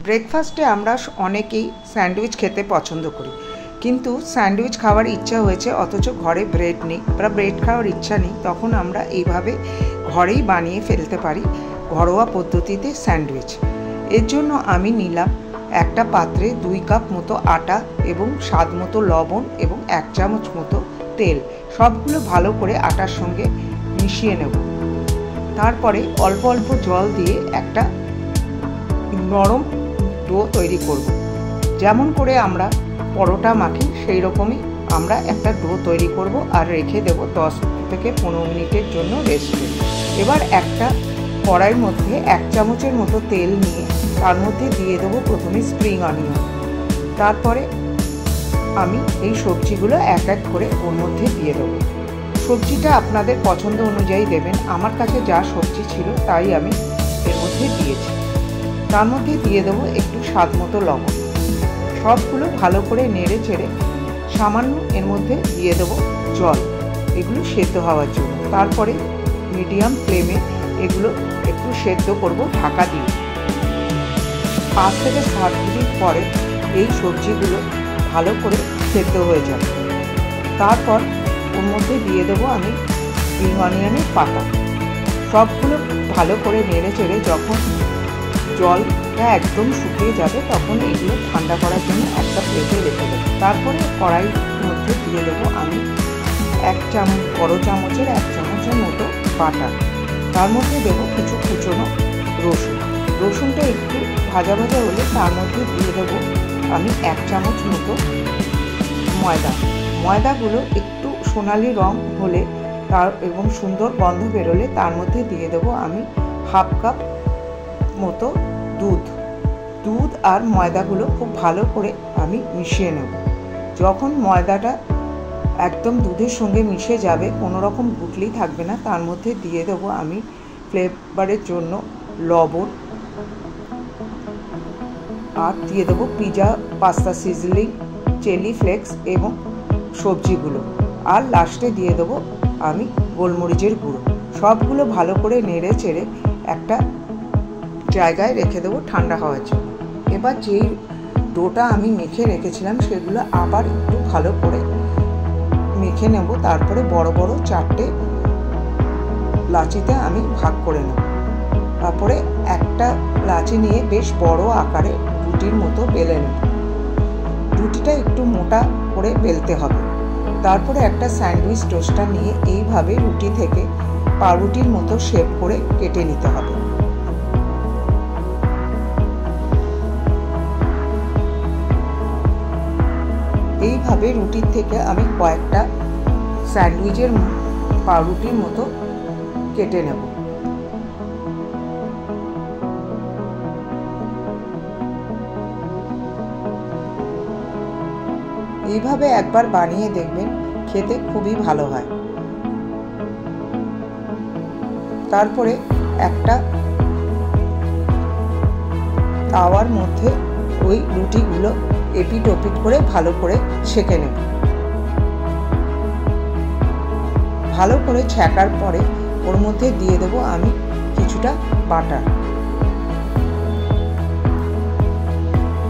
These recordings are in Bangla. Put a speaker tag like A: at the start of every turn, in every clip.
A: ব্রেকফাস্টে আমরা অনেকেই স্যান্ডউইচ খেতে পছন্দ করি, কিন্তু স্যান্ডউইচ খাওয়ার ইচ্ছা হয়েছে অথচ ঘরে ব্রেড নেই বা ব্রেড খাওয়ার ইচ্ছা নেই, তখন আমরা এইভাবে ঘরেই বানিয়ে ফেলতে পারি ঘরোয়া পদ্ধতিতে স্যান্ডউইচ। এর জন্য আমি নিলাম একটা পাত্রে 2 কাপ মতো আটা এবং স্বাদ মতো লবণ এবং 1 চামচ মতো তেল, সবগুলো ভালো করে আটার সঙ্গে মিশিয়ে নেব। তারপরে অল্প অল্প জল দিয়ে একটা নরম ডো তৈরি করব। যেমন করে আমরা পরোটা মাখি সেই রকমই আমরা একটা ডো তৈরি করব আর রেখে দেব 10 থেকে 15 মিনিটের জন্য রেস্টে। এবার একটা কড়াইয়ের মধ্যে 1 চামচের মতো তেল নিয়ে তার মধ্যে দিয়ে দেবো প্রথমে স্প্রিং অনিয়ন। তারপরে আমি এই সবজিগুলো এক এক করে ওর মধ্যে দিয়ে দেবো। সবজিটা আপনাদের পছন্দ অনুযায়ী দেবেন, আমার কাছে যা সবজি ছিল তাই আমি এর মধ্যে দিয়েছি। তার মধ্যে দিয়ে দেবো একটু স্বাদ মতো লবণ। সবগুলো ভালো করে নেড়ে চেড়ে সামান্য এর মধ্যে দিয়ে দেবো জল, এগুলো সেদ্ধ হওয়ার জন্য। তারপরে মিডিয়াম ফ্লেমে এগুলো একটু সেদ্ধ করব ঢাকা দিয়ে। 5 থেকে 7 মিনিট পরে এই সবজিগুলো ভালো করে সেদ্ধ হয়ে যাবে। তারপর ওর মধ্যে দিয়ে দেবো আমি স্প্রিং অনিয়নের পাতা। সবগুলো ভালো করে নেড়ে চেড়ে যখন জলটা একদম শুকিয়ে যাবে তখন এগুলো ঠান্ডা করার জন্য একটা প্লেটে রেখে দেবো। তারপরে কড়াইয়ের মধ্যে দিয়ে দেবো আমি 1 চামচ বড় চামচের 1 চামচের মতো বাটার। তার মধ্যে দেবো কিছু কুচনো রসুন। রসুনটা একটু ভাজা ভাজা হলে তার মধ্যে দিয়ে দেবো আমি 1 চামচ মতো ময়দা। ময়দাগুলো একটু সোনালি রং হলে এবং সুন্দর গন্ধ বেরোলে তার মধ্যে দিয়ে দেবো আমি 1/2 কাপ মতো দুধ আর ময়দাগুলো খুব ভালো করে আমি মিশিয়ে নেব। যখন ময়দাটা একদম দুধের সঙ্গে মিশে যাবে, কোনো রকম গুটলি থাকবে না, তার মধ্যে দিয়ে দেবো আমি ফ্লেভারের জন্য লবণ আর দিয়ে দেবো pizza pasta sizzling chilli flakes এবং সবজিগুলো, আর লাস্টে দিয়ে দেবো আমি গোলমরিচের গুঁড়ো। সবগুলো ভালো করে নেড়ে চেড়ে একটা জায়গায় রেখে দেবো ঠান্ডা হওয়ার জন্য। এবার যেই ডোটা আমি মেখে রেখেছিলাম সেগুলো আবার একটু ভালো করে মেখে নেব। তারপরে বড় বড় 4টে লাচিতে আমি ভাগ করে নেব। তারপরে একটা লাচি নিয়ে বেশ বড় আকারে রুটির মতো বেলে নেব। রুটিটা একটু মোটা করে বেলতে হবে। তারপরে একটা স্যান্ডউইচ টোস্টার নিয়ে এইভাবে রুটি থেকে পাউরুটির মতো শেপ করে কেটে নিতে হবে। এইভাবে রুটির থেকে আমি কয়েকটা স্যান্ডউইচের পাউরুটির মতো কেটে নেব। এইভাবে একবার বানিয়ে দেখবেন, খেতে খুবই ভালো হয়। তারপরে একটা তাওয়ার মধ্যে ওই রুটিগুলো এপিট ওপিট করে ভালো করে সেঁকে নেব। ভালো করে ছ্যাঁকার পরে ওর মধ্যে দিয়ে দেবো আমি কিছুটা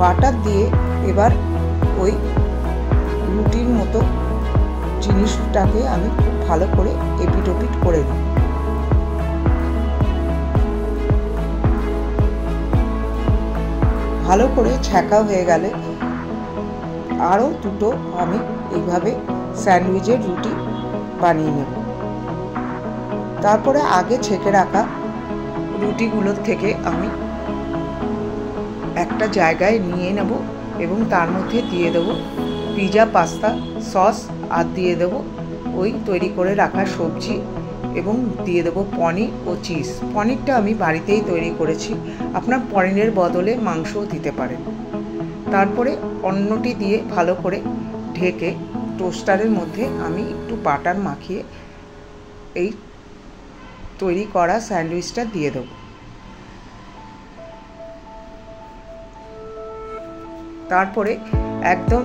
A: বাটার দিয়ে এবার ওই রুটির মতো জিনিসটাকে আমি খুব ভালো করে এপিট ওপিট করে দিই। ভালো করে ছ্যাঁকা হয়ে গেলে আরও দুটো আমি এইভাবে স্যান্ডউইচের রুটি বানিয়ে নেব। তারপরে আগে ছেঁকে রাখা রুটিগুলোর থেকে আমি একটা জায়গায় নিয়ে নেব এবং তার মধ্যে দিয়ে দেবো পিৎজা পাস্তা সস আর দিয়ে দেবো ওই তৈরি করে রাখা সবজি এবং দিয়ে দেবো পনির ও চিজ। পনিরটা আমি বাড়িতেই তৈরি করেছি, আপনার পনিরের বদলে মাংসও দিতে পারেন। তারপরে অন্যটি দিয়ে ভালো করে ঢেকে টোস্টারের মধ্যে আমি একটু বাটার মাখিয়ে এই তৈরি করা স্যান্ডউইচটা দিয়ে দেব। তারপরে একদম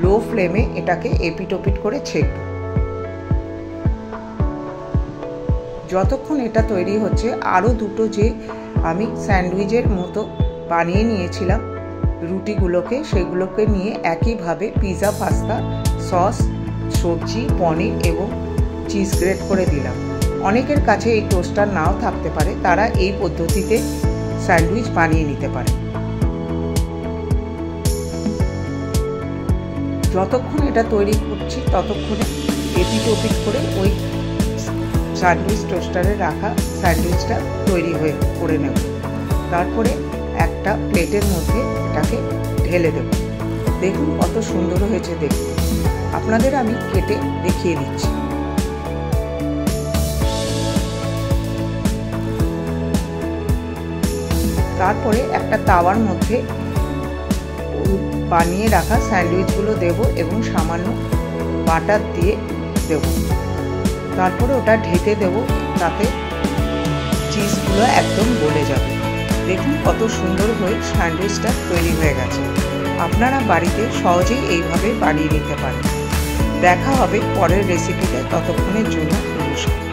A: লো ফ্লেমে এটাকে এপিট ওপিট করে ছেঁকব। যতক্ষণ এটা তৈরি হচ্ছে আরও দুটো যে আমি স্যান্ডউইচের মতো বানিয়ে নিয়েছিলাম রুটিগুলোকে, সেগুলোকে নিয়ে একইভাবে পিৎজা, পাস্তা, সস, সবজি, পনির এবং চিজ গ্রেট করে দিলাম। অনেকের কাছে এই টোস্টার নাও থাকতে পারে, তারা এই পদ্ধতিতে স্যান্ডউইচ বানিয়ে নিতে পারে। যতক্ষণ এটা তৈরি করছি ততক্ষণে এপিট ওপিট করে ওই স্যান্ডউইচ টোস্টারে রাখা স্যান্ডউইচটা তৈরি করে নেব। তারপরে একটা প্লেটের মধ্যে এটাকে ঢেলে দেব। দেখুন কত সুন্দর হয়েছে দেখতে। আপনাদের আমি কেটে দেখিয়ে দিচ্ছি। তারপরে একটা তাওয়ার মধ্যে বানিয়ে রাখা স্যান্ডউইচগুলো দেব এবং সামান্য বাটার দিয়ে দেব। তারপরে ওটা ঢেকে দেব, তাতে চিজগুলো একদম গলে যাবে। দেখুন কত সুন্দর হয়ে স্যান্ডউইচটা তৈরি হয়ে গেছে। আপনারা বাড়িতে সহজেই এইভাবে বানিয়ে নিতে পারেন। দেখা হবে পরের রেসিপিতে, ততক্ষণের জন্য নমস্কার।